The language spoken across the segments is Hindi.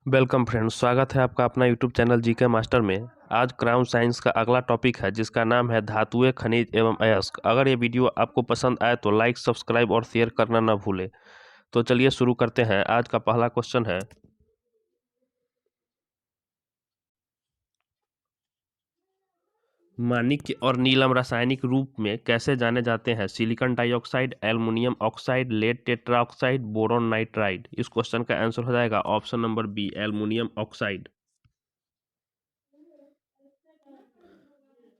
वेलकम फ्रेंड्स, स्वागत है आपका अपना यूट्यूब चैनल जीके मास्टर में। आज क्राउन साइंस का अगला टॉपिक है जिसका नाम है धातुएं, खनिज एवं अयस्क। अगर ये वीडियो आपको पसंद आए तो लाइक, सब्सक्राइब और शेयर करना न भूलें। तो चलिए शुरू करते हैं। आज का पहला क्वेश्चन है, माणिक्य और नीलम रासायनिक रूप में कैसे जाने जाते हैं? Silicon dioxide, aluminium oxide, lead tetra oxide, boron nitride. इस क्वेश्चन का आंसर हो जाएगा option number b, aluminium oxide.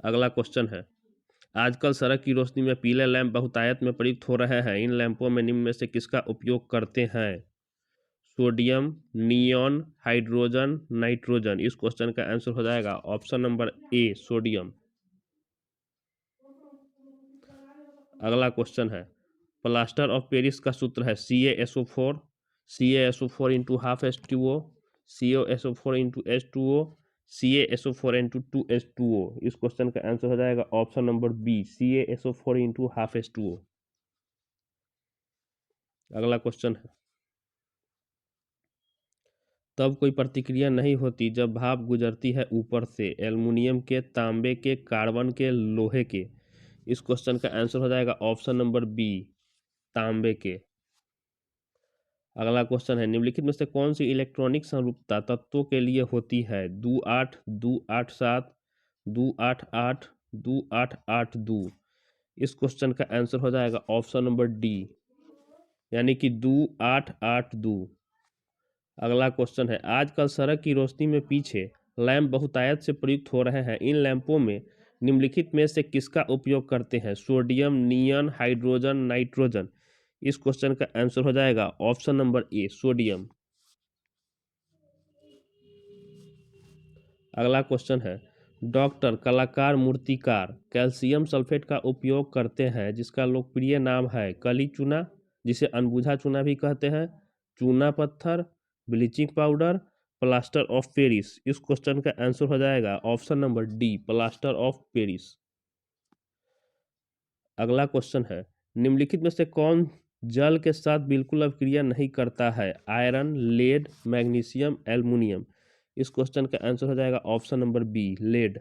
अगला क्वेश्चन है, आजकल सड़क की रोशनी में पीले लैंप बहुतायत में प्रयुक्त हो रहे हैं। इन लैंपों में निम्न में से किसका उपयोग करते हैं? Sodium, neon, hydrogen, nitrogen. इस क्वेश्चन का आंसर हो जाएगा ऑप्शन नंबर ए, सोडियम। अगला क्वेश्चन है, प्लास्टर ऑफ पेरिस का सूत्र है CaSO4, CaSO4 into half H2O, CaSO4 into H2O, CaSO4 into 2H2O। इस क्वेश्चन का आंसर हो जाएगा option number b, CaSO4 into half H2O। अगला क्वेश्चन है, तब कोई प्रतिक्रिया नहीं होती जब भाप गुजरती है ऊपर से, एल्युमिनियम के, तांबे के, कार्बन के, लोहे के। इस क्वेश्चन का आंसर हो जाएगा ऑप्शन नंबर बी, तांबे के। अगला क्वेश्चन है, निम्नलिखित में से कौन सी इलेक्ट्रॉनिक समरूपता तत्वों के लिए होती है? 2 8 2 8 7, 2 8 8, 2 8 8 2। इस क्वेश्चन का आंसर हो जाएगा ऑप्शन नंबर डी, यानी कि 2 8 8 2। अगला क्वेश्चन है, आजकल सड़क की रोशनी में पीछे लैंप बहुतायत से प्रयुक्त हो रहे हैं। इन लैंपों में निम्नलिखित में से किसका उपयोग करते हैं? सोडियम, नियन, हाइड्रोजन, नाइट्रोजन। इस क्वेश्चन का आंसर हो जाएगा ऑप्शन नंबर ए, सोडियम। अगला क्वेश्चन है, डॉक्टर, कलाकार, मूर्तिकार कैल्शियम सल्फेट का उपयोग करते हैं जिसका लोकप्रिय नाम है कली चूना, जिसे अनबुझा चूना भी कहते हैं, चूना पत्थर, bleaching powder, plaster of Paris. इस क्वेश्चन का आंसर हो जाएगा option number D, plaster of Paris. अगला क्वेश्चन है, निम्नलिखित में से कौन जल के साथ बिल्कुल अभिक्रिया नहीं करता है? Iron, lead, magnesium, aluminium. इस क्वेश्चन का आंसर हो जाएगा ऑप्शन नंबर बी, लेड।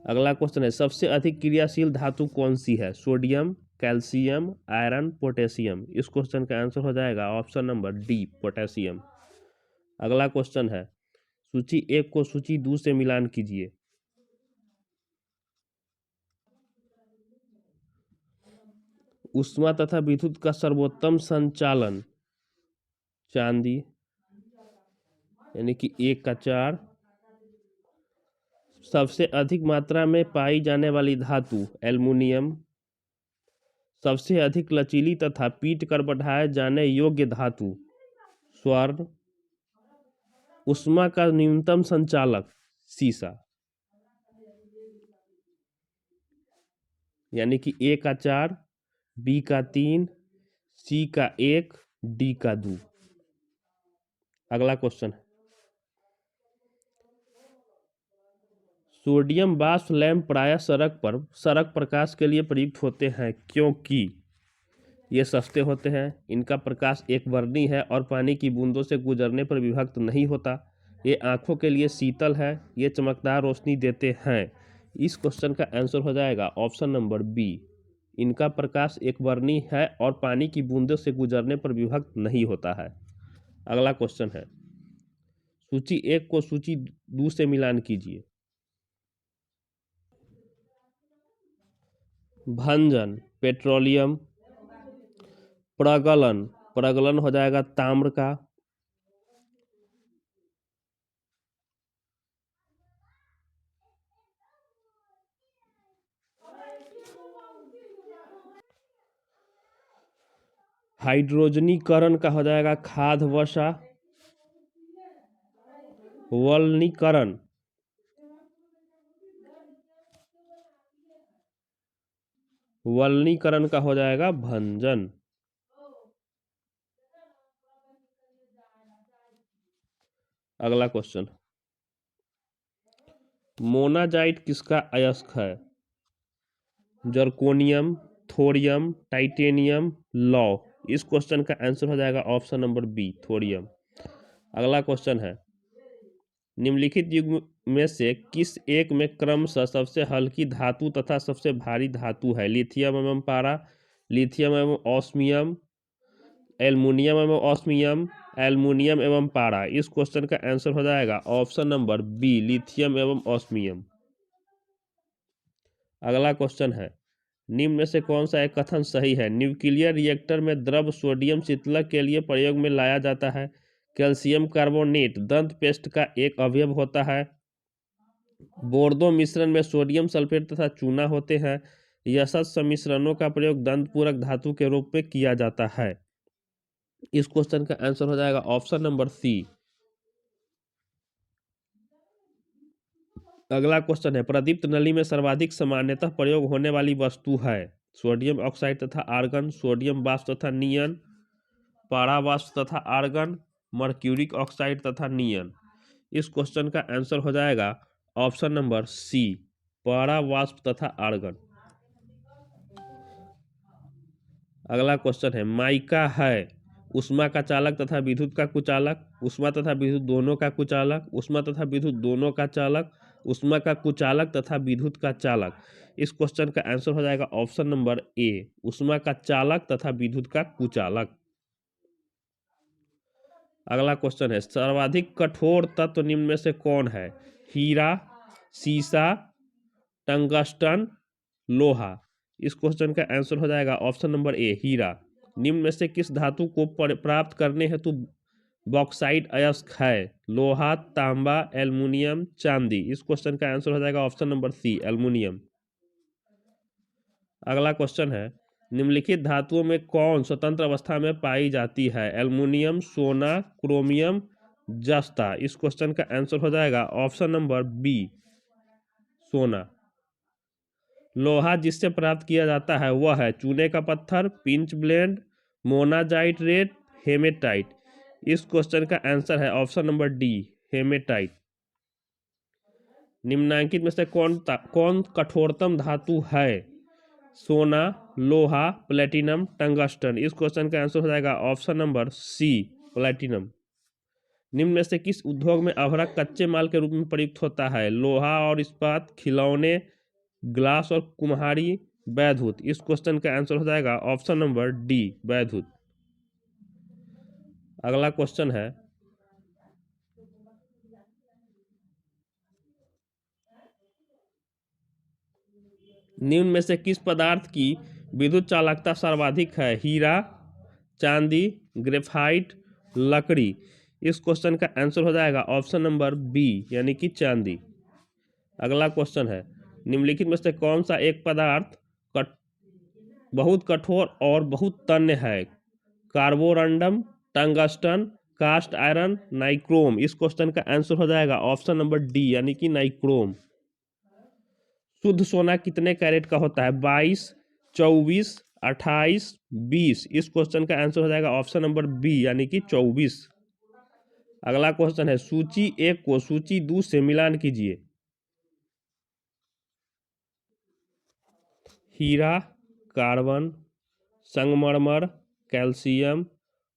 अगला क्वेश्चन है, सबसे अधिक क्रियाशील धातु कौन सी है? Sodium, calcium, iron, potassium. इस क्वेश्चन का आंसर हो जाएगा ऑप्शन नंबर डी, पोटेशियम। अगला क्वेश्चन है, सूची 1 को सूची 2 से मिलान कीजिए। ऊष्मा तथा विद्युत का सर्वोत्तम संचालन, चांदी, यानी कि 1 का 4। सबसे अधिक मात्रा में पाई जाने वाली धातु, एल्युमिनियम। सबसे अधिक लचीली तथा पीट कर बढ़ाए जाने योग्य धातु, स्वर्ण। ऊष्मा का न्यूनतम संचालक, सीसा, यानी कि A का 4, B का 3, C का 1, D का 2। अगला क्वेश्चन है, सोडियम वाष्प लैंप प्रायः सड़क प्रकाश के लिए प्रयुक्त होते हैं क्योंकि ये सस्ते होते हैं, इनका प्रकाश एक वर्णी है और पानी की बूंदों से गुजरने पर विभक्त नहीं होता, ये आंखों के लिए शीतल है, ये चमकदार रोशनी देते हैं। इस क्वेश्चन का आंसर हो जाएगा ऑप्शन नंबर बी, इनका प्रकाश एक वर्णी है और पानी की बूंदों से गुजरने पर विभक्त नहीं होता है। अगला क्वेश्चन है, सूची 1 को सूची 2 से मिलान कीजिए। भंजन, पेट्रोलियम। प्रगलन, प्रगलन हो जाएगा ताम्र का। हाइड्रोजनीकरण का हो जाएगा खाद वसा। वल्नीकरण, वल्नीकरण का हो जाएगा भंजन। अगला क्वेश्चन, मोनाजाइट किसका अयस्क है? जर्कोनियम, थोरियम, टाइटेनियम, लौ। इस क्वेश्चन का आंसर हो जाएगा ऑप्शन नंबर बी, थोरियम। अगला क्वेश्चन है, निम्नलिखित युग्म में से किस एक में क्रमशः सबसे हल्की धातु तथा सबसे भारी धातु है? लिथियम एवं पारा, लिथियम एवं ऑस्मियम, एल्युमिनियम एवं ऑस्मियम, एल्युमिनियम एवं पारा। इस क्वेश्चन का आंसर हो जाएगा ऑप्शन नंबर बी, लिथियम एवं ऑस्मियम। अगला क्वेश्चन है, निम्न में से कौन सा एक कथन सही है? न्यूक्लियर रिएक्टर में द्रव सोडियम शीतलक के लिए प्रयोग में लाया जाता है। कैल्शियम कार्बोनेट दंत पेस्ट का एक अवयव होता है। बोर्दो मिश्रण में सोडियम सल्फेट तथा चूना होते हैं। यशस सम्मिश्रणों का प्रयोग दंत पूरक धातु के रूप में किया जाता है। इस क्वेश्चन का आंसर हो जाएगा ऑप्शन नंबर सी। अगला क्वेश्चन है, प्रदीप्त नली में सर्वाधिक सामान्यतः प्रयोग होने वाली वस्तु है। सोडियम ऑक्साइड तथा आर्गन, सोडियम वाष्प तथा नियन, पारा वाष्प तथा आर्गन, मर्क्यूरिक ऑक्साइड तथा नियन। इस क्वेश्चन का आंसर हो जाएगा ऑप्शन नंबर सी, पारा वाष्प तथा आर्गन। अगला क्वेश्चन है, माइका है ऊष्मा का चालक तथा विद्युत का कुचालक, ऊष्मा तथा विद्युत दोनों का कुचालक, ऊष्मा तथा विद्युत दोनों का चालक, ऊष्मा का कुचालक तथा विद्युत का चालक। इस क्वेश्चन का आंसर हो जाएगा ऑप्शन नंबर ए, ऊष्मा का चालक तथा विद्युत का कुचालक। अगला क्वेश्चन है, सर्वाधिक कठोर तत्व निम्न में से कौन है? हीरा, सीसा, टंगस्टन, लोहा। इस क्वेश्चन का आंसर हो जाएगा ऑप्शन नंबर ए, हीरा। निम्न में से किस धातु को प्राप्त करने हेतु बॉक्साइट अयस्क है? लोहा, तांबा, एल्युमिनियम, चांदी। इस क्वेश्चन का आंसर हो जाएगा ऑप्शन नंबर सी, एल्युमिनियम। अगला क्वेश्चन है, निम्नलिखित धातुओं में कौन स्वतंत्र अवस्था में पाई जाती है? एल्युमिनियम, सोना, क्रोमियम, जस्ता। इस क्वेश्चन का आंसर हो जाएगा ऑप्शन नंबर बी, सोना। लोहा जिससे प्राप्त किया जाता है वह है चूने का पत्थर, पिंच ब्लेंड, मोनाजाइट रेत, हेमेटाइट। इस क्वेश्चन का आंसर है ऑप्शन नंबर डी, हेमेटाइट। निम्नलिखित में से कौन कठोरतम धातु है? सोना, लोहा, प्लेटिनम, टंगस्टन। इस क्वेश्चन का आंसर हो जाएगा ऑप्शन नंबर सी, प्लेटिनम। निम्न में से किस उद्योग में अभ्रक कच्चे माल के रूप में प्रयुक्त होता है? लोहा और इस्पात, खिलौने, ग्लास और कुम्हारी, वैद्युत। इस क्वेश्चन का आंसर हो जाएगा ऑप्शन नंबर डी, वैद्युत। अगला क्वेश्चन है, निम्न में से किस पदार्थ की विद्युत चालकता सर्वाधिक है? हीरा, चांदी, ग्रेफाइट, लकड़ी। इस क्वेश्चन का आंसर हो जाएगा ऑप्शन नंबर बी, यानी कि चांदी। अगला क्वेश्चन है, निम्नलिखित में से कौन सा एक पदार्थ बहुत कठोर और बहुत तन्य है? Carborundum, tungsten, cast iron, nichrome. इस क्वेश्चन का आंसर हो जाएगा ऑप्शन नंबर डी, यानी कि नाइक्रोम। शुद्ध सोना कितने कैरेट का होता है? 22, 24, 28, 20। इस क्वेश्चन का आंसर हो जाएगा ऑप्शन नंबर बी, यानी कि 24। अगला क्वेश्चन है, सूची 1 को सूची 2 से मिलान कीजिए। हीरा, कार्बन, संगमरमर, कैल्शियम,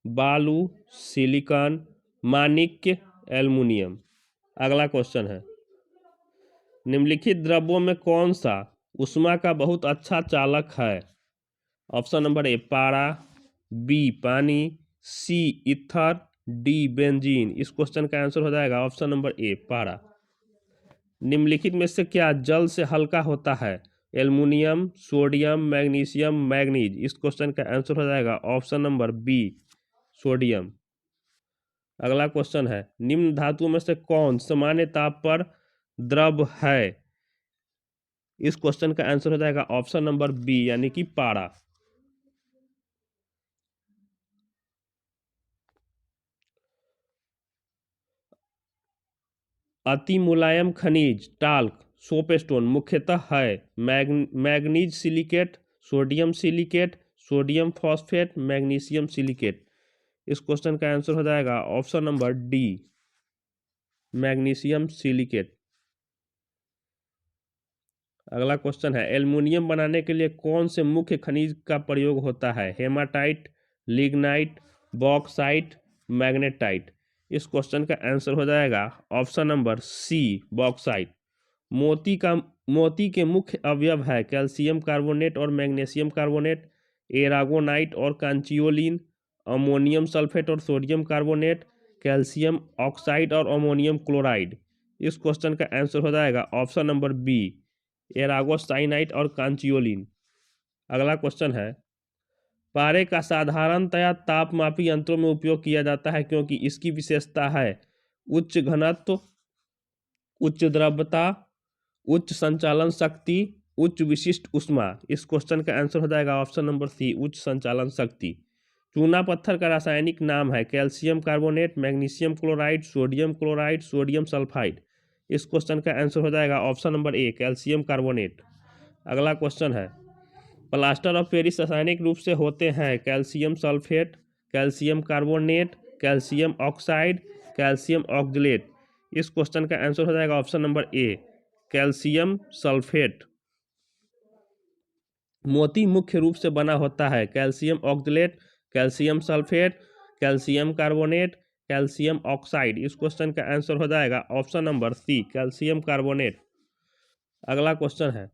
बालू, सिलिकॉन, माणिक्य, एल्युमिनियम। अगला क्वेश्चन है, निम्नलिखित द्रव्यों में कौन सा ऊष्मा का बहुत अच्छा चालक है? ऑप्शन नंबर ए, पारा, बी, पानी, सी, ईथर, डी, बेंजीन। इस क्वेश्चन का आंसर हो जाएगा ऑप्शन नंबर ए, पारा। निम्नलिखित में से क्या जल से हल्का होता है? Aluminium, sodium, magnesium, manganese. इस क्वेश्चन का आंसर हो जाएगा ऑप्शन नंबर बी, सोडियम। अगला क्वेश्चन है, निम्न धातुओं में से कौन सामान्य ताप पर द्रव है? इस क्वेश्चन का आंसर हो जाएगा ऑप्शन नंबर बी, यानी कि पारा। अति मुलायम खनिज टाल्क, सोपस्टोन मुख्यतः है manganese silicate, sodium silicate, sodium phosphate, magnesium silicate. इस क्वेश्चन का आंसर हो जाएगा option number D, magnesium silicate. अगला क्वेश्चन है, एल्युमिनियम बनाने के लिए कौन से मुख्य खनिज का प्रयोग होता है? Haematite, lignite, bauxite, magnetite. इस क्वेश्चन का आंसर हो जाएगा ऑप्शन नंबर सी बॉक्साइट। मोती के मुख्य अवयव है कैल्शियम कार्बोनेट और मैग्नीशियम कार्बोनेट, एरागोनाइट और कांचियोलिन, अमोनियम सल्फेट और सोडियम कार्बोनेट, कैल्शियम ऑक्साइड और अमोनियम क्लोराइड। इस क्वेश्चन का आंसर हो जाएगा ऑप्शन नंबर बी एरागोसाइनाइट और कांचियोलिन। अगला क्वेश्चन है, पारे का साधारणतया तापमापी यंत्रों में उपयोग किया जाता है क्योंकि इसकी विशेषता है उच्च घनत्व, उच्च द्रव्यता, उच्च संचालन शक्ति, उच्च विशिष्ट ऊष्मा। इस क्वेश्चन का आंसर हो जाएगा ऑप्शन नंबर सी उच्च संचालन शक्ति। चूना पत्थर का रासायनिक नाम है calcium carbonate, magnesium chloride, sodium sulphide. इस क्वेश्चन का आंसर हो जाएगा option number A calcium carbonate. अगला क्वेश्चन है, प्लास्टर ऑफ पेरिस रासायनिक रूप से होते हैं calcium sulphate, calcium carbonate, calcium oxide, calcium oxalate. इस क्वेश्चन का आंसर हो जाएगा option number A calcium sulphate. मोती मुख्य रूप से बना होता है calcium oxalate, calcium sulphate, calcium carbonate, calcium oxide. इस क्वेश्चन का आंसर हो जाएगा option number c calcium carbonate. अगला क्वेश्चन है,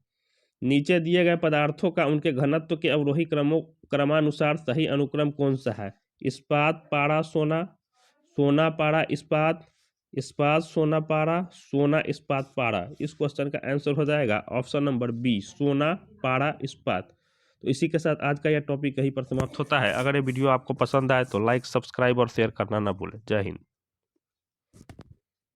नीचे दिए गए पदार्थों का उनके घनत्व के अवरोही क्रमानुसार सही अनुक्रम कौन सा है? इस्पात पारा सोना, सोना पारा इस्पात, इस्पात सोना पारा, सोना इस्पात पारा। इस क्वेश्चन का आंसर हो जाएगा ऑप्शन नंबर बी सोना पारा इस्पात। तो इसी के साथ आज का यह टॉपिक यहीं पर समाप्त होता है। अगर ये वीडियो आपको पसंद आए तो लाइक, सब्सक्राइब और शेयर करना ना भूलें। जय हिंद।